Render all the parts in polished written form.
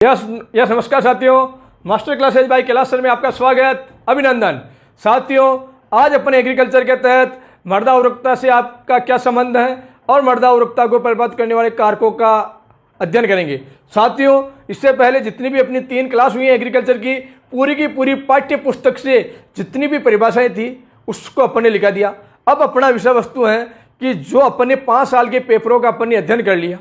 Yes yes नमस्कार साथियों, master classes by Kailash sir में आपका स्वागत, अभिनंदन। साथियों, आज अपने एग्रीकल्चर के तहत मृदा उर्वरकता से आपका क्या संबंध है और मृदा उर्वरकता को प्रभावित करने वाले कारकों का अध्ययन करेंगे। साथियों, इससे पहले जितनी भी अपनी 3 क्लास हुई हैं एग्रीकल्चर की पूरी पाठ्य पुस्तक से जितनी भी परिभाषाएं थी उसको अपन ने लिखा दिया। अब अपना विषय वस्तु है कि जो अपन ने 5 साल के पेपरों का अपन ने अध्ययन कर लिया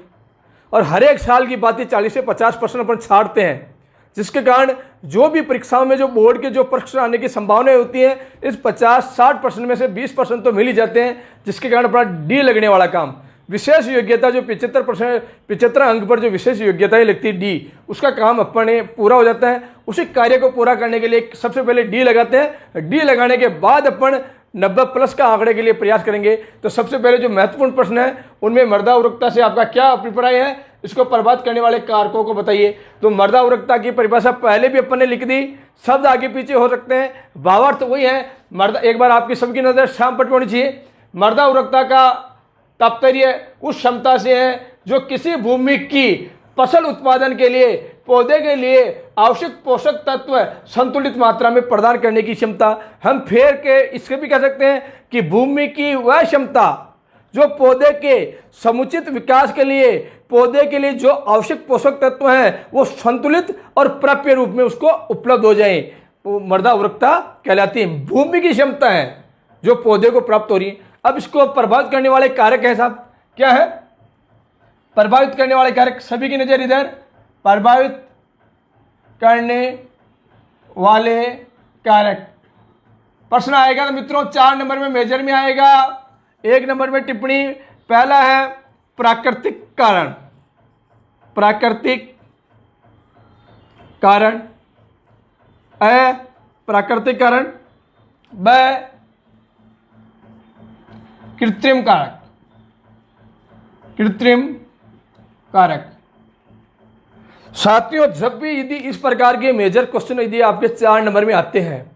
और हर एक साल की बातें 40 से 50% अपन छाड़ते हैं, जिसके कारण जो भी परीक्षाओं में जो बोर्ड के जो प्रश्न आने की संभावनाएं होती हैं, इस 50-60% में से 20% तो मिल ही जाते हैं, जिसके कारण अपना डी लगने वाला काम, विशेष योग्यता जो 75 अंक पर जो विशेष योग्यताएं लगती है डी, उसका काम अपने पूरा हो जाता है। उसी कार्य को पूरा करने के लिए सबसे पहले डी लगाते हैं। डी लगाने के बाद अपन 90+ का आंकड़े के लिए प्रयास करेंगे। तो सबसे पहले जो महत्वपूर्ण प्रश्न है उनमें मृदा उर्वरकता से आपका क्या अभिप्राय है, इसको प्रभावित करने वाले कारकों को बताइए। तो मृदा उर्वरकता की परिभाषा पहले भी अपन ने लिख दी, शब्द आगे पीछे हो सकते हैं, भावार्थ वही है। मृदा, एक बार आपकी सबकी नजर शाम पर होनी चाहिए। मृदा उर्वरकता का तात्पर्य उस क्षमता से है जो किसी भूमि की फसल उत्पादन के लिए, पौधे के लिए आवश्यक पोषक तत्व संतुलित मात्रा में प्रदान करने की क्षमता। हम फेर के इसके भी कह सकते हैं कि भूमि की वह क्षमता जो पौधे के समुचित विकास के लिए, पौधे के लिए जो आवश्यक पोषक तत्व हैं वो संतुलित और प्राप्य रूप में उसको उपलब्ध हो जाए, वो मृदा उर्वरकता कहलाती है। भूमि की क्षमता है जो पौधे को प्राप्त हो रही है। अब इसको प्रभावित करने वाले कारक है साहब, क्या है प्रभावित करने वाले कारक? सभी की नजर इधर, प्रभावित करने वाले कारक। प्रश्न आएगा तो मित्रों 4 नंबर में मेजर में आएगा, 1 नंबर में टिप्पणी। पहला है प्राकृतिक कारण, प्राकृतिक कारण, प्राकृतिक कारण, ब कृत्रिम कारक, कृत्रिम कारक। साथियों, जब भी यदि इस प्रकार के मेजर क्वेश्चन यदि आपके 4 नंबर में आते हैं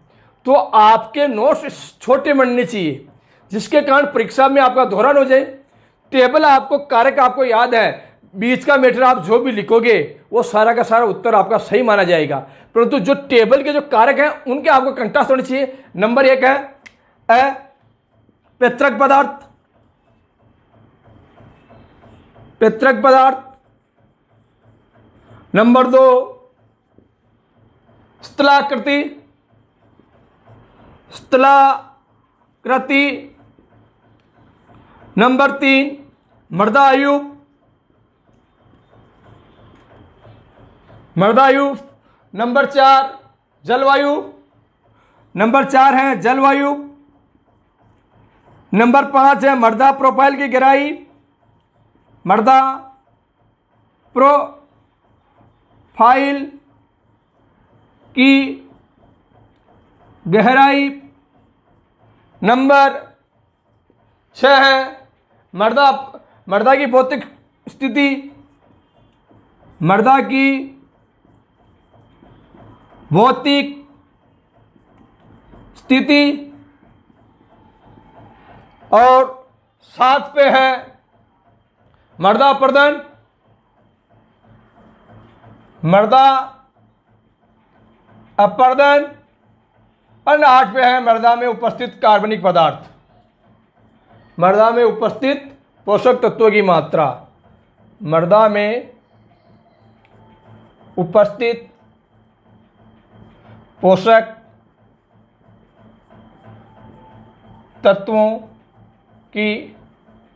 तो आपके नोट्स छोटे बनने चाहिए, जिसके कारण परीक्षा में आपका दोहरान हो जाए। टेबल आपको, कारक आपको याद है, बीच का मैटर आप जो भी लिखोगे वो सारा का सारा उत्तर आपका सही माना जाएगा, परंतु जो टेबल के जो कारक हैं उनके आपको कंठास्थ होने चाहिए। नंबर 1 है पैतृक पदार्थ, पैतृक पदार्थ। नंबर 2 स्थलाकृति, स्थलाकृति। नंबर 3 मृदा आयु, मृदा आयु। नंबर 4 जलवायु, नंबर 4 है जलवायु। नंबर 5 है मृदा प्रोफाइल की गहराई, मृदा प्रोफाइल की गहराई। नंबर 6 है मृदा की भौतिक स्थिति, मृदा की भौतिक स्थिति। और 7 पे है मृदा अपर्दन, मृदा अपर्दन। और 8 पे है मृदा में उपस्थित कार्बनिक पदार्थ, मृदा में उपस्थित पोषक तत्वों की मात्रा, मृदा में उपस्थित पोषक तत्वों की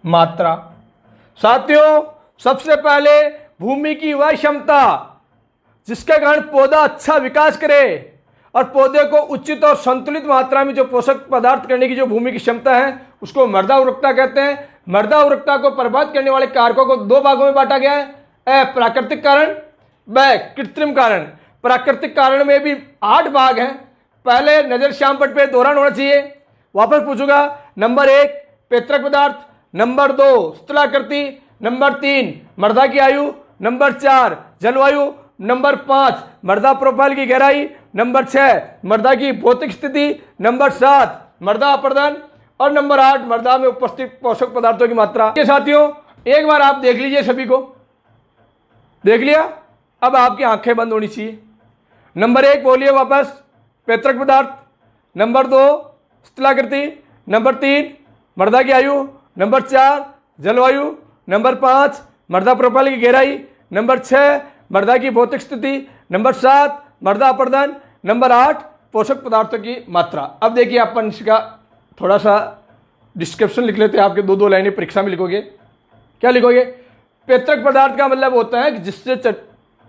मात्रा। साथियों, सबसे पहले भूमि की वह क्षमता जिसके कारण पौधा अच्छा विकास करे और पौधे को उचित और संतुलित मात्रा में जो पोषक पदार्थ करने की जो भूमि की क्षमता है उसको मृदा उर्वरकता कहते हैं। मृदा उर्वरकता को प्रभावित करने वाले कारकों को 2 भागों में बांटा गया है, प्राकृतिक कारण, ब कृत्रिम कारण। प्राकृतिक कारण में भी 8 भाग हैं। पहले नजर श्याम पट पे दोहरान होना चाहिए, वापस पूछूंगा। नंबर 1 पैतृक पदार्थ, नंबर 2 स्थलाकृति, नंबर 3 मृदा की आयु, नंबर 4 जलवायु, नंबर 5 मृदा प्रोफाइल की गहराई, नंबर 6 मृदा की भौतिक स्थिति, नंबर 7 मृदा अपर्दन और नंबर 8 मृदा में उपस्थित पोषक पदार्थों की मात्रा। ये साथियों एक बार आप देख लीजिए, सभी को देख लिया। अब आपकी आंखें बंद होनी चाहिए। नंबर 1 बोलिए वापस, पैतृक पदार्थ। नंबर 2 स्थलाकृति। नंबर 3 मृदा की आयु। नंबर 4 जलवायु। नंबर 5 मृदा प्रोफाइल की गहराई। नंबर 6 मृदा की भौतिक स्थिति। नंबर 7 मृदा अपरदन। नंबर 8 पोषक पदार्थों की मात्रा। अब देखिए अपन इसका थोड़ा सा डिस्क्रिप्शन लिख लेते हैं। आपके 2-2 लाइनें परीक्षा में लिखोगे। क्या लिखोगे? पैतृक पदार्थ का मतलब होता है कि जिससे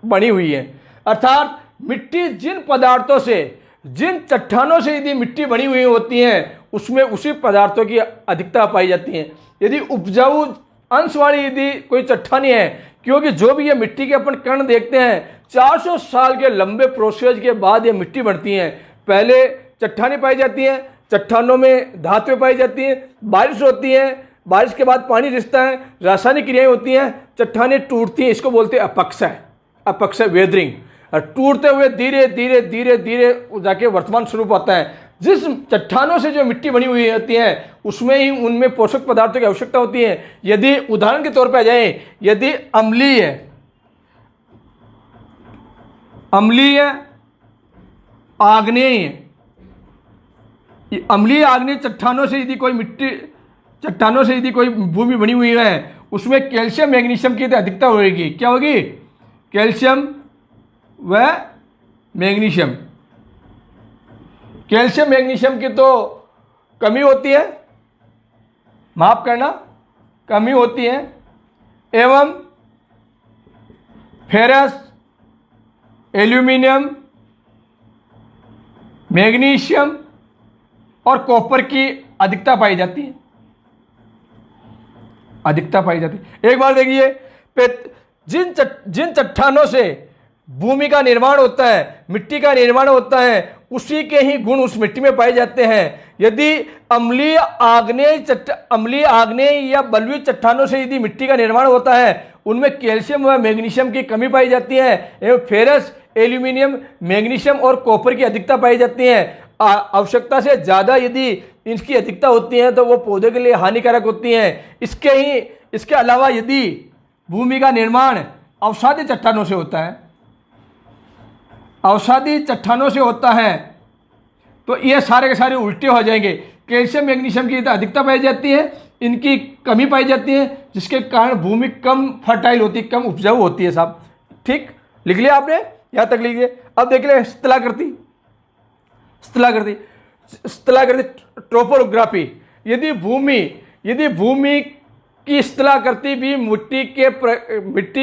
बनी हुई है, अर्थात मिट्टी जिन पदार्थों से, जिन चट्टानों से यदि मिट्टी बनी हुई होती है उसमें उसी पदार्थों की अधिकता पाई जाती है। यदि उपजाऊ अंश वाली यदि कोई चट्टानी है, क्योंकि जो भी ये मिट्टी के अपन कण देखते हैं 400 साल के लंबे प्रोसेस के बाद ये मिट्टी बनती है। पहले चट्टानें पाई जाती हैं, चट्टानों में धातुएं पाई जाती हैं, बारिश होती है, बारिश के बाद पानी रिसता है, रासायनिक क्रियाएं होती हैं, चट्टानें टूटती हैं। इसको बोलते हैं अपक्षय, अपक्षय वेदरिंग। और टूटते हुए धीरे धीरे धीरे धीरे जाके वर्तमान स्वरूप आता है। जिस चट्टानों से जो मिट्टी बनी हुई होती है उसमें ही उनमें पोषक पदार्थों की आवश्यकता होती है। यदि उदाहरण के तौर पर आ जाए, यदि अम्लीय आग्नेय चट्टानों से यदि कोई मिट्टी, चट्टानों से यदि कोई भूमि बनी हुई है उसमें कैल्शियम मैग्नीशियम की अधिकता होगी। क्या होगी? कैल्शियम व मैग्नीशियम। कैल्शियम मैग्नीशियम की तो कमी होती है, माफ करना, कमी होती है। एवं फेरस, एल्यूमिनियम, मैग्नीशियम और कॉपर की अधिकता पाई जाती है, अधिकता पाई जाती है। एक बार देखिए, जिन चट्टानों से भूमि का निर्माण होता है, मिट्टी का निर्माण होता है, उसी के ही गुण उस मिट्टी में पाए जाते हैं। यदि अम्लीय आग्नेय या बलुई चट्टानों से यदि मिट्टी का निर्माण होता है उनमें कैल्शियम व मैग्नीशियम की कमी पाई जाती है एवं फेरस, एल्यूमिनियम, मैग्नीशियम और कॉपर की अधिकता पाई जाती है। आवश्यकता से ज़्यादा यदि इनकी अधिकता होती है तो वो पौधे के लिए हानिकारक होती हैं। इसके अलावा यदि भूमि का निर्माण अवसादी चट्टानों से होता है, अवसादी चट्टानों से होता है तो ये सारे के सारे उल्टे हो जाएंगे। कैल्शियम मैग्नीशियम की अधिकता पाई जाती है, इनकी कमी पाई जाती है, जिसके कारण भूमि कम फर्टाइल होती है, कम उपजाऊ होती है। साहब ठीक लिख लिया आपने? यहाँ तक लिखिए। अब देख ले स्थलाकृति, स्थलाकृति ट्रोपोग्राफी। यदि भूमि की स्थलाकृति भी मिट्टी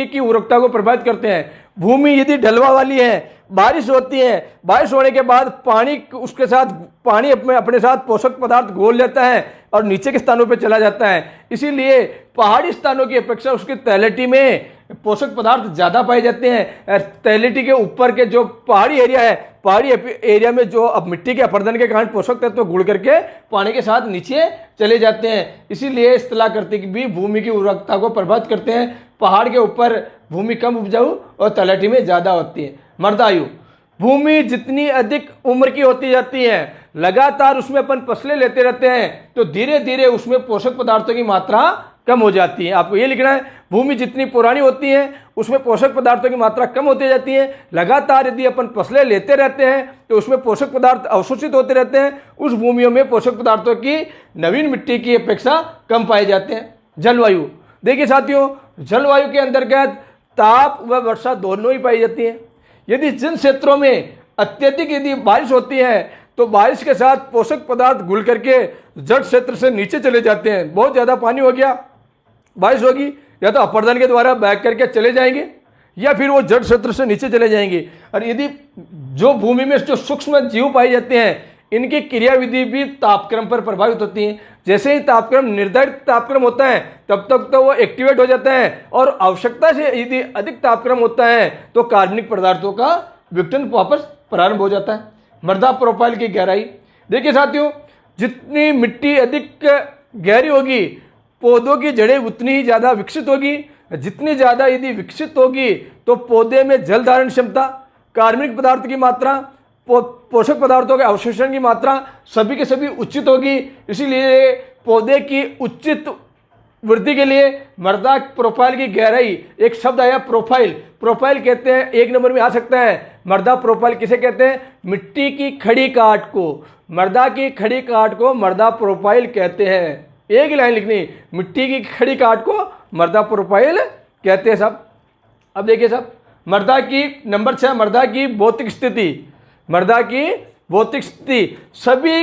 की उर्वरकता को प्रभावित करते हैं। भूमि यदि ढलवा वाली है, बारिश होती है, बारिश होने के बाद पानी अपने साथ पोषक पदार्थ घोल लेता है और नीचे के स्थानों पर चला जाता है। इसीलिए पहाड़ी स्थानों की अपेक्षा उसकी तलहटी में पोषक पदार्थ ज़्यादा पाए जाते हैं। तलहटी के ऊपर के जो पहाड़ी एरिया है, पहाड़ी एरिया में जो अब मिट्टी के अपरदन के कारण पोषक तत्व घुल करके पानी के साथ नीचे चले जाते हैं। इसीलिए स्थलाकृति भी भूमि की उर्वरकता को प्रभावित करते हैं। पहाड़ के ऊपर भूमि कम उपजाऊ और तलहटी में ज़्यादा होती है। मृदायु, भूमि जितनी अधिक उम्र की होती जाती है, लगातार उसमें अपन फसलें लेते रहते हैं तो धीरे धीरे उसमें पोषक पदार्थों की मात्रा कम हो जाती है। आपको ये लिखना है, भूमि जितनी पुरानी होती है उसमें पोषक पदार्थों की मात्रा कम होती जाती है। लगातार यदि अपन फसलें लेते रहते हैं तो उसमें पोषक पदार्थ अवशोषित होते रहते हैं। उस भूमियों में पोषक पदार्थों की नवीन मिट्टी की अपेक्षा कम पाए जाते हैं। जलवायु, देखिए साथियों, जलवायु के अंतर्गत ताप व वर्षा दोनों ही पाई जाती है। यदि जिन क्षेत्रों में अत्यधिक यदि बारिश होती है तो बारिश के साथ पोषक पदार्थ घुल करके जड़ क्षेत्र से नीचे चले जाते हैं। बहुत ज़्यादा पानी हो गया, बारिश होगी, या तो अपरदन के द्वारा बह करके चले जाएंगे या फिर वो जड़ क्षेत्र से नीचे चले जाएंगे। और यदि जो भूमि में जो सूक्ष्म जीव पाए जाते हैं इनकी क्रियाविधि भी तापक्रम पर प्रभावित होती है। जैसे ही तापक्रम निर्धारित तापक्रम होता है तब तक तो वो एक्टिवेट हो जाता है और आवश्यकता से यदि अधिक तापक्रम होता है तो कार्बनिक पदार्थों का विघटन वापस प्रारंभ हो जाता है। मृदा प्रोफाइल की गहराई, देखिए साथियों, जितनी मिट्टी अधिक गहरी होगी पौधों की जड़ें उतनी ही ज़्यादा विकसित होगी। जितनी ज़्यादा यदि विकसित होगी तो पौधे में जल धारण क्षमता, कार्बनिक पदार्थ की मात्रा, पोषक पदार्थों के अवशोषण की मात्रा सभी के सभी उचित होगी। इसीलिए पौधे की उचित वृद्धि के लिए मृदा प्रोफाइल की गहराई, एक शब्द आया प्रोफाइल, प्रोफाइल कहते हैं, एक नंबर में आ सकता है। मृदा प्रोफाइल किसे कहते हैं? मिट्टी की खड़ी काट को, मृदा की खड़ी काट को मृदा प्रोफाइल कहते हैं। एक ही लाइन लिखनी, मिट्टी की खड़ी काट को मृदा प्रोफाइल कहते हैं साहब। अब देखिए साहब, मृदा की नंबर 6, मृदा की भौतिक स्थिति, मृदा की भौतिक स्थिति। सभी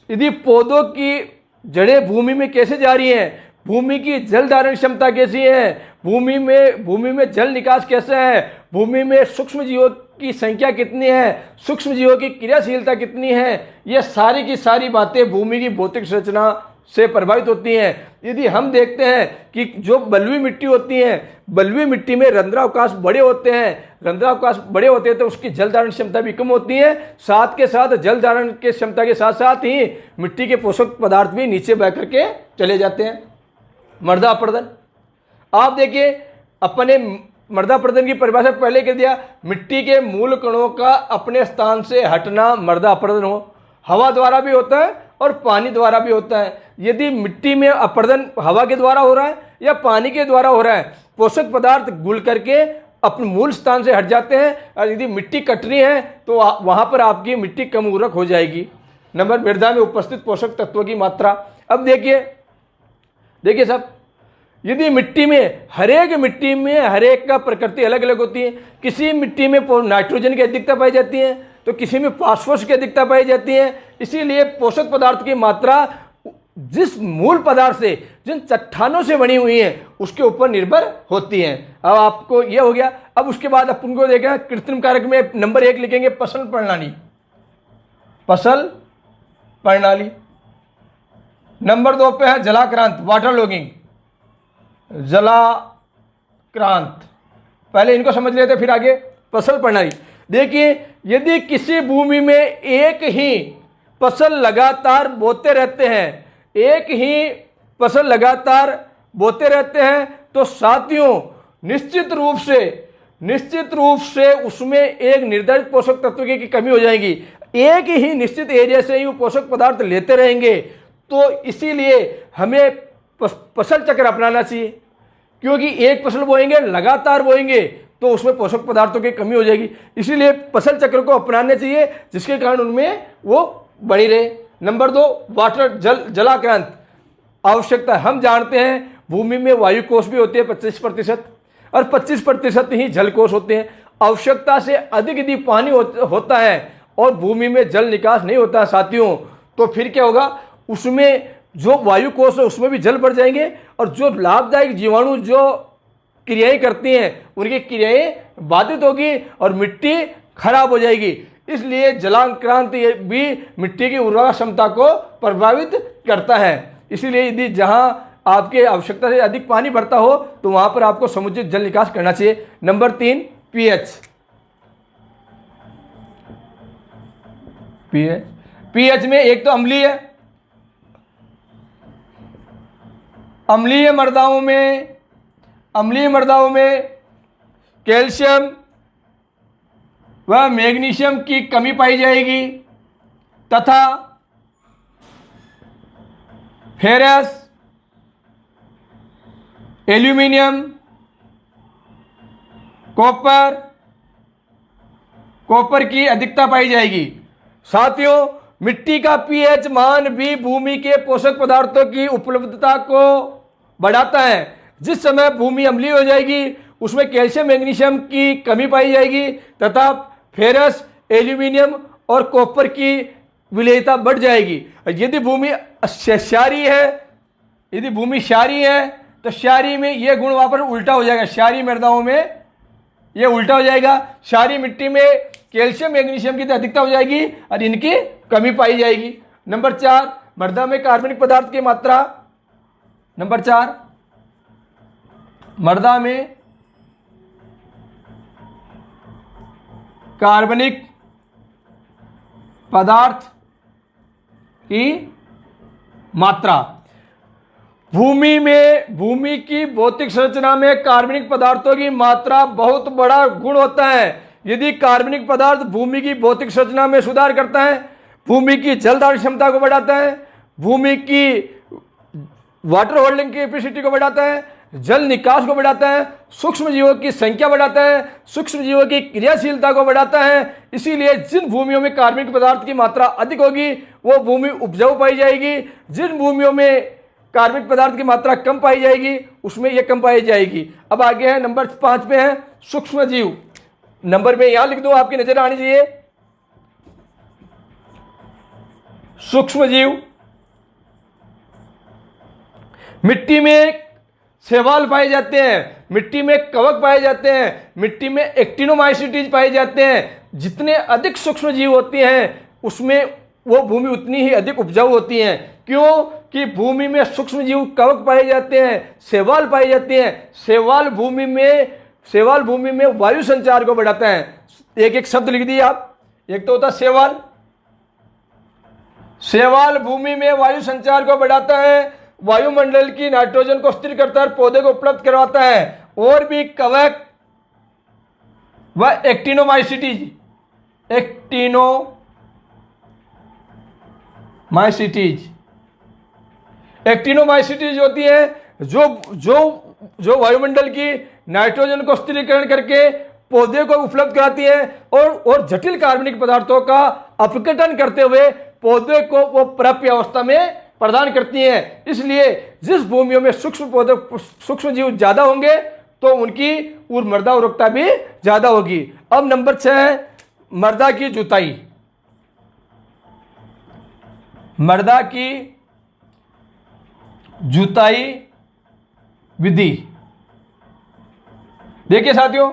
यदि पौधों की जड़ें भूमि में कैसे जा रही हैं, भूमि की जल धारण क्षमता कैसी है, भूमि में जल निकास कैसा है, भूमि में सूक्ष्म जीवों की संख्या कितनी है, सूक्ष्म जीवों की क्रियाशीलता कितनी है, ये सारी की सारी बातें भूमि की भौतिक संरचना से प्रभावित होती हैं। यदि हम देखते हैं कि जो बलुई मिट्टी होती है, बलुई मिट्टी में रंध्रावकाश बड़े होते हैं, रंध्रावकाश बड़े होते हैं तो उसकी जल धारण क्षमता भी कम होती है। साथ के साथ जल धारण के क्षमता के साथ साथ ही मिट्टी के पोषक पदार्थ भी नीचे बह करके चले जाते हैं। मृदा अपरदन, आप देखिए अपने मृदा अपरदन की परिभाषा पहले कह दिया, मिट्टी के मूल कणों का अपने स्थान से हटना मृदा अपरदन हो। हवा द्वारा भी होता है और पानी द्वारा भी होता है। यदि मिट्टी में अपरदन हवा के द्वारा हो रहा है या पानी के द्वारा हो रहा है, पोषक पदार्थ घुल करके अपने मूल स्थान से हट जाते हैं, और यदि मिट्टी कट रही है तो वहां पर आपकी मिट्टी कम उर्वरक हो जाएगी। नंबर, मृदा में उपस्थित पोषक तत्वों की मात्रा। अब देखिए साहब, यदि मिट्टी में हरेक का प्रकृति अलग अलग होती है। किसी मिट्टी में नाइट्रोजन की अधिकता पाई जाती है तो किसी में फास्फोरस की अधिकता पाई जाती है। इसीलिए पोषक पदार्थ की मात्रा जिस मूल पदार्थ से, जिन चट्टानों से बनी हुई है उसके ऊपर निर्भर होती है। अब आपको यह हो गया। अब उसके बाद अपन को देखा कृत्रिम कारक में नंबर 1 लिखेंगे फसल प्रणाली, फसल प्रणाली। नंबर 2 पे है जलाक्रांत, वाटर लॉगिंग, जलाक्रांत। पहले इनको समझ लेते फिर आगे फसल प्रणाली। देखिए, यदि किसी भूमि में एक ही फसल लगातार बोते रहते हैं, एक ही फसल लगातार बोते रहते हैं तो साथियों निश्चित रूप से उसमें एक निर्धारित पोषक तत्व की कमी हो जाएगी। एक ही निश्चित एरिया से ही वो पोषक पदार्थ लेते रहेंगे, तो इसीलिए हमें फसल चक्र अपनाना चाहिए, क्योंकि एक फसल बोएंगे, लगातार बोएंगे तो उसमें पोषक पदार्थों की कमी हो जाएगी। इसीलिए फसल चक्र को अपनाने चाहिए, जिसके कारण उनमें वो बनी रहे। नंबर 2 वाटर जलाक्रांत आवश्यकता। हम जानते हैं भूमि में वायु कोष भी होते हैं 25% और 25% ही जल कोष होते हैं। आवश्यकता से अधिक यदि पानी होता है और भूमि में जल निकास नहीं होता है साथियों, तो फिर क्या होगा, उसमें जो वायु कोष है उसमें भी जल बढ़ जाएंगे और जो लाभदायक जीवाणु जो क्रियाएं करती हैं उनकी क्रियाएं बाधित होगी और मिट्टी खराब हो जाएगी। इसलिए जलाक्रांत भी मिट्टी की उर्वरा क्षमता को प्रभावित करता है। इसीलिए यदि जहां आपके आवश्यकता से अधिक पानी भरता हो तो वहां पर आपको समुचित जल निकास करना चाहिए। Number 3 pH. पीएच में एक तो अम्लीय मृदाओं में कैल्शियम व मैग्नीशियम की कमी पाई जाएगी तथा फेरस, एल्यूमिनियम, कॉपर की अधिकता पाई जाएगी। साथियों, मिट्टी का पीएच मान भी भूमि के पोषक पदार्थों की उपलब्धता को बढ़ाता है। जिस समय भूमि अम्लीय हो जाएगी उसमें कैल्शियम मैग्नीशियम की कमी पाई जाएगी तथा फेरस, एल्यूमिनियम और कॉपर की विलेयता बढ़ जाएगी। यदि भूमि क्षारीय है तो क्षारीय में यह गुण वहां पर उल्टा हो जाएगा। क्षारीय मृदाओं में यह उल्टा हो जाएगा। क्षारीय मिट्टी में कैल्शियम मैग्नीशियम की अधिकता हो जाएगी और इनकी कमी पाई जाएगी। नंबर 4 मृदा में कार्बनिक पदार्थ की मात्रा। नंबर 4 मृदा में कार्बनिक पदार्थ की मात्रा। भूमि की भौतिक संरचना में कार्बनिक पदार्थों की मात्रा बहुत बड़ा गुण होता है। यदि कार्बनिक पदार्थ भूमि की भौतिक संरचना में सुधार करता है, भूमि की जल धारण क्षमता को बढ़ाता है, भूमि की वाटर होल्डिंग की कैपेसिटी को बढ़ाता है, जल निकास को बढ़ाता है, सूक्ष्म जीवों की संख्या बढ़ाता है, सूक्ष्म जीवों की क्रियाशीलता को बढ़ाता है। इसीलिए जिन भूमियों में कार्बनिक पदार्थ की मात्रा अधिक होगी वो भूमि उपजाऊ पाई जाएगी, जिन भूमियों में कार्बनिक पदार्थ की मात्रा कम पाई जाएगी उसमें यह कम पाई जाएगी। अब आगे है नंबर 5 पे है सूक्ष्म जीव। नंबर में यहां लिख दो, आपकी नजर आनी चाहिए। सूक्ष्म जीव मिट्टी में शैवाल पाए जाते हैं, मिट्टी में कवक पाए जाते हैं, मिट्टी में एक्टिनोमाइसीटीज पाए जाते हैं। जितने अधिक सूक्ष्म जीव होते हैं उसमें वो भूमि उतनी ही अधिक उपजाऊ होती है। क्यों? कि भूमि में सूक्ष्म जीव कवक पाए जाते हैं, शैवाल पाए जाते हैं। शैवाल भूमि में वायु संचार को बढ़ाता है। एक एक शब्द लिख दिए आप। एक तो होता है शैवाल। शैवाल भूमि में वायु संचार को बढ़ाता है, वायुमंडल की नाइट्रोजन को स्थिर करता है, पौधे को उपलब्ध करवाता है। और भी कवक व एक्टिनोमाइसीटीज होती है जो वायुमंडल की नाइट्रोजन को स्थिरीकरण करके पौधे को उपलब्ध कराती है और जटिल कार्बनिक पदार्थों का अपघटन करते हुए पौधे को वो प्राप्य अवस्था में प्रदान करती हैं। इसलिए जिस भूमियों में सूक्ष्म जीव ज्यादा होंगे तो उनकी मृदा उर्वरकता भी ज्यादा होगी। अब नंबर 6 है मृदा की जुताई। मृदा की जुताई विधि। देखिए साथियों,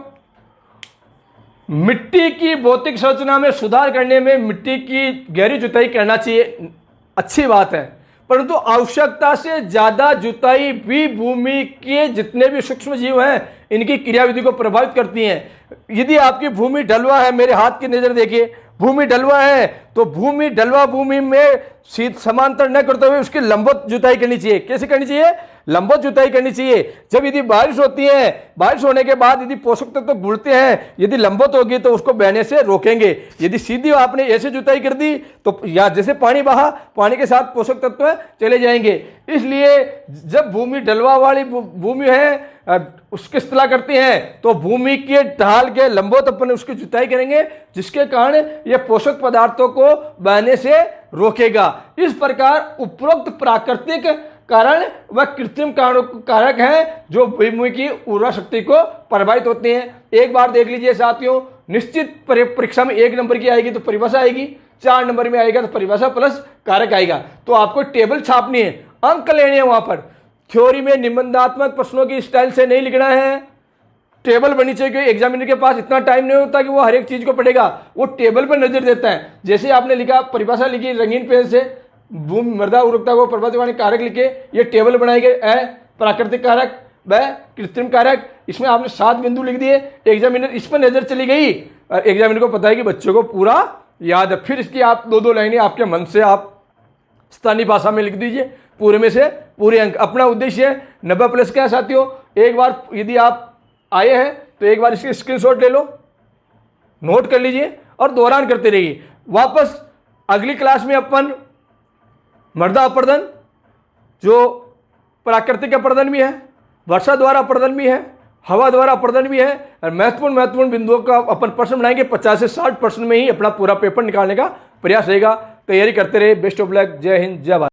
मिट्टी की भौतिक संरचना में सुधार करने में मिट्टी की गहरी जुताई करना चाहिए, अच्छी बात है। परंतु आवश्यकता से ज्यादा जुताई भी भूमि के जितने भी सूक्ष्म जीव हैं इनकी क्रियाविधि को प्रभावित करती हैं। यदि आपकी भूमि ढलवा है, मेरे हाथ की नजर देखिए, भूमि ढलवा है तो ढलवा भूमि में समांतर न करते हुए उसकी लंबवत जुताई करनी चाहिए। कैसे करनी चाहिए? लंबवत जुताई करनी चाहिए। जब यदि बारिश होती है, बारिश होने के बाद यदि पोषक तत्व गुड़ते हैं, यदि लंबवत होगी तो उसको बहने से रोकेंगे। यदि सीधी आपने ऐसे जुताई कर दी तो या जैसे पानी बहा, पानी के साथ पोषक तत्व चले जाएंगे। इसलिए जब भूमि ढलवा वाली भूमि है उसकी सतह करते हैं तो भूमि के ढाल के लंबवत अपन उसकी जुताई करेंगे, जिसके कारण यह पोषक पदार्थों को बहने से रोकेगा। इस प्रकार उपरोक्त प्राकृतिक कारण व कृत्रिम कारक हैं जो भूमि की उर्वरा शक्ति को प्रभावित होते हैं। एक बार देख लीजिए साथियों, निश्चित परीक्षा में 1 नंबर की आएगी तो परिभाषा आएगी, 4 नंबर में आएगा तो परिभाषा प्लस कारक आएगा। तो आपको टेबल छापनी है, अंक लेने हैं। वहां पर थ्योरी में निबंधात्मक प्रश्नों की स्टाइल से नहीं लिखना है, टेबल बनी चाहिए। क्योंकि एग्जामिनर के पास इतना टाइम नहीं होता कि वो हर एक चीज को पढ़ेगा, वो टेबल पर नजर देता है। जैसे आपने लिखा, परिभाषा लिखी रंगीन पेन से, भूमि मृदा उर्वरकता को प्रभावित करने कारक लिखे, ये टेबल बनाए गए। प्राकृतिक कारक, व कृत्रिम कारक, इसमें आपने 7 बिंदु लिख दिए। एग्जामिनर इस पर नजर चली गई और एग्जामिनर को पता है कि बच्चों को पूरा याद है। फिर इसकी आप 2-2 लाइनें आपके मन से आप स्थानीय भाषा में लिख दीजिए, पूरे में से पूरे अंक। अपना उद्देश्य है 90+ का है साथियों। एक बार यदि आप आए हैं तो एक बार इसकी स्क्रीनशॉट ले लो, नोट कर लीजिए और दोहरान करते रहिए। वापस अगली क्लास में अपन मृदा अपर्दन, जो प्राकृतिक अपर्दन भी है, वर्षा द्वारा अपर्दन भी है, हवा द्वारा अपर्दन भी है, और महत्वपूर्ण बिंदुओं का अपन प्रश्न बनाएंगे। 50 से 60% में ही अपना पूरा पेपर निकालने का प्रयास रहेगा। तैयारी करते रहे। Best of luck. जय हिंद, जय भारत।